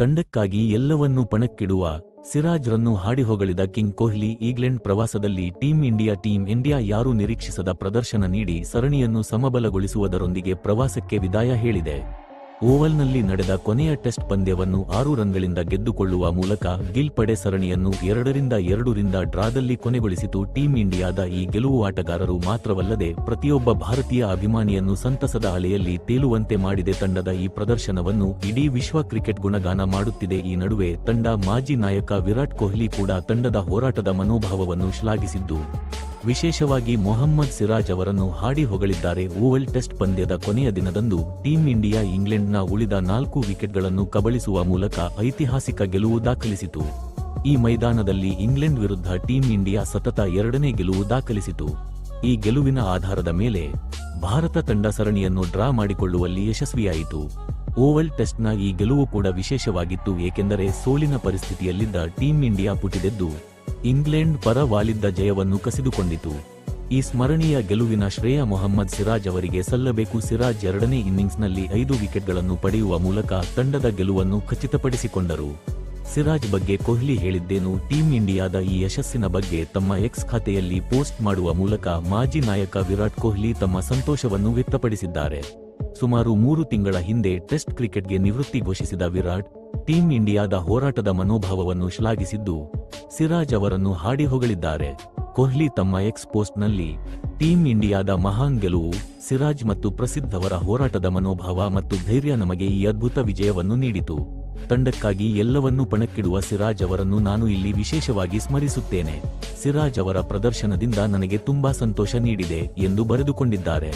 ತಂಡಕ್ಕಾಗಿ ಎಲ್ಲವನ್ನೂ ಪಣಕ್ಕಿಡುವ ಸಿರಾಜ್ರನ್ನು ಹಾಡಿಹೊಗಳಿದ king Kohli England ಪ್ರವಾಸದಲ್ಲಿ team India ಯಾರೂ ನಿರೀಕ್ಷಿಸದ ಪ್ರದರ್ಶನ ನೀಡಿ ಸರಣಿಯನ್ನು ಸಮಬಲಗೊಳಿಸುವುದರೊಂದಿಗೆ ಪ್ರವಾಸಕ್ಕೆ ವಿದಾಯ ಹೇಳಿದೆ. ಓವಲ್ನಲ್ಲಿ ನಡೆದ ಕೊನೆಯ ಟೆಸ್ಟ್ ಪಂದ್ಯವನ್ನು 6 ರನ್ಗಳಿಂದ ಗೆದ್ದುಕೊಳ್ಳುವ ಮೂಲಕ ಗಿಲ್ ಪಡೆ ಸರಣಿಯನ್ನು 2-2 ಡ್ರಾದಲ್ಲಿ ಕೊನೆಗೊಳಿಸಿತು. ಟೀಂ ಇಂಡಿಯಾದ ಈ ಗೆಲುವು ಆಟಗಾರರು ಮಾತ್ರವಲ್ಲದೆ ಪ್ರತಿಯೊಬ್ಬ ಭಾರತೀಯ ಅಭಿಮಾನಿಯನ್ನು ಸಂತಸದ ಅಲೆಯಲ್ಲಿ ತೇಲುವಂತೆ ಮಾಡಿದೆ. ತಂಡದ ಈ ಪ್ರದರ್ಶನವನ್ನು ಇಡೀ ವಿಶ್ವ ಕ್ರಿಕೆಟ್ ಗುಣಗಾನ ಮಾಡುತ್ತಿದೆ. ಈ ನಡುವೆ ತಂಡ ಮಾಜಿ ನಾಯಕ ವಿರಾಟ್ ಕೊಹ್ಲಿ ಕೂಡ ತಂಡದ ಹೋರಾಟದ ಮನೋಭಾವವನ್ನು ಶ್ಲಾಘಿಸಿದ್ದು, ವಿಶೇಷವಾಗಿ ಮೊಹಮ್ಮದ್ ಸಿರಾಜ್ ಅವರನ್ನು ಹಾಡಿ ಹೊಗಳಿದ್ದಾರೆ. ಓವಲ್ ಟೆಸ್ಟ್ ಪಂದ್ಯದ ಕೊನೆಯ ದಿನದಂದು ಟೀಂ ಇಂಡಿಯಾ ಇಂಗ್ಲೆಂಡ್ನ ಉಳಿದ 4 ವಿಕೆಟ್ಗಳನ್ನು ಕಬಳಿಸುವ ಮೂಲಕ ಐತಿಹಾಸಿಕ ಗೆಲುವು ದಾಖಲಿಸಿತು. ಈ ಮೈದಾನದಲ್ಲಿ ಇಂಗ್ಲೆಂಡ್ ವಿರುದ್ಧ ಟೀಂ ಇಂಡಿಯಾ ಸತತ 2ನೇ ಗೆಲುವು ದಾಖಲಿಸಿತು. ಈ ಗೆಲುವಿನ ಆಧಾರದ ಮೇಲೆ ಭಾರತ ತಂಡ ಸರಣಿಯನ್ನು ಡ್ರಾ ಮಾಡಿಕೊಳ್ಳುವಲ್ಲಿ ಯಶಸ್ವಿಯಾಯಿತು. ಓವಲ್ ಟೆಸ್ಟ್ನ ಈ ಗೆಲುವು ಕೂಡ ವಿಶೇಷವಾಗಿತ್ತು, ಏಕೆಂದರೆ ಸೋಲಿನ ಪರಿಸ್ಥಿತಿಯಲ್ಲಿದ್ದ ಟೀಂ ಇಂಡಿಯಾ ಪುಟಿದೆದ್ದು ಇಂಗ್ಲೆಂಡ್ ಪರ ವಾಲಿದ್ದ ಜಯವನ್ನು ಕಸಿದುಕೊಂಡಿತು. ಈ ಸ್ಮರಣೀಯ ಗೆಲುವಿನ ಶ್ರೇಯ ಮೊಹಮ್ಮದ್ ಸಿರಾಜ್ ಅವರಿಗೆ ಸಲ್ಲಬೇಕು. ಸಿರಾಜ್ 2ನೇ ಇನ್ನಿಂಗ್ಸ್ನಲ್ಲಿ 5 ವಿಕೆಟ್ಗಳನ್ನು ಪಡೆಯುವ ಮೂಲಕ ತಂಡದ ಗೆಲುವನ್ನು ಖಚಿತಪಡಿಸಿಕೊಂಡರು. ಸಿರಾಜ್ ಬಗ್ಗೆ ಕೊಹ್ಲಿ ಹೇಳಿದ್ದೇನು? ಟೀಂ ಇಂಡಿಯಾದ ಈ ಯಶಸ್ಸಿನ ಬಗ್ಗೆ ತಮ್ಮ ಎಕ್ಸ್ ಖಾತೆಯಲ್ಲಿ ಪೋಸ್ಟ್ ಮಾಡುವ ಮೂಲಕ ಮಾಜಿ ನಾಯಕ ವಿರಾಟ್ ಕೊಹ್ಲಿ ತಮ್ಮ ಸಂತೋಷವನ್ನು ವ್ಯಕ್ತಪಡಿಸಿದ್ದಾರೆ. ಸುಮಾರು 3 ತಿಂಗಳ ಹಿಂದೆ ಟೆಸ್ಟ್ ಕ್ರಿಕೆಟ್ಗೆ ನಿವೃತ್ತಿ ಘೋಷಿಸಿದ ವಿರಾಟ್, ಟೀಂ ಇಂಡಿಯಾದ ಹೋರಾಟದ ಮನೋಭಾವವನ್ನು ಶ್ಲಾಘಿಸಿದ್ದು, ಸಿರಾಜ್ ಅವರನ್ನು ಹಾಡಿ ಹೊಗಳಿದ್ದಾರೆ. ಕೊಹ್ಲಿ ತಮ್ಮ ಎಕ್ಸ್ ಪೋಸ್ಟ್ನಲ್ಲಿ, ಟೀಂ ಇಂಡಿಯಾದ ಮಹಾನ್ ಗೆಲುವು, ಸಿರಾಜ್ ಮತ್ತು ಪ್ರಸಿದ್ಧವರ ಹೋರಾಟದ ಮನೋಭಾವ ಮತ್ತು ಧೈರ್ಯ ನಮಗೆ ಈ ಅದ್ಭುತ ವಿಜಯವನ್ನು ನೀಡಿತು. ತಂಡಕ್ಕಾಗಿ ಎಲ್ಲವನ್ನೂ ಪಣಕ್ಕಿಡುವ ಸಿರಾಜ್ ಅವರನ್ನು ನಾನು ಇಲ್ಲಿ ವಿಶೇಷವಾಗಿ ಸ್ಮರಿಸುತ್ತೇನೆ. ಸಿರಾಜ್ ಅವರ ಪ್ರದರ್ಶನದಿಂದ ನನಗೆ ತುಂಬಾ ಸಂತೋಷ ನೀಡಿದೆ ಎಂದು ಬರೆದುಕೊಂಡಿದ್ದಾರೆ.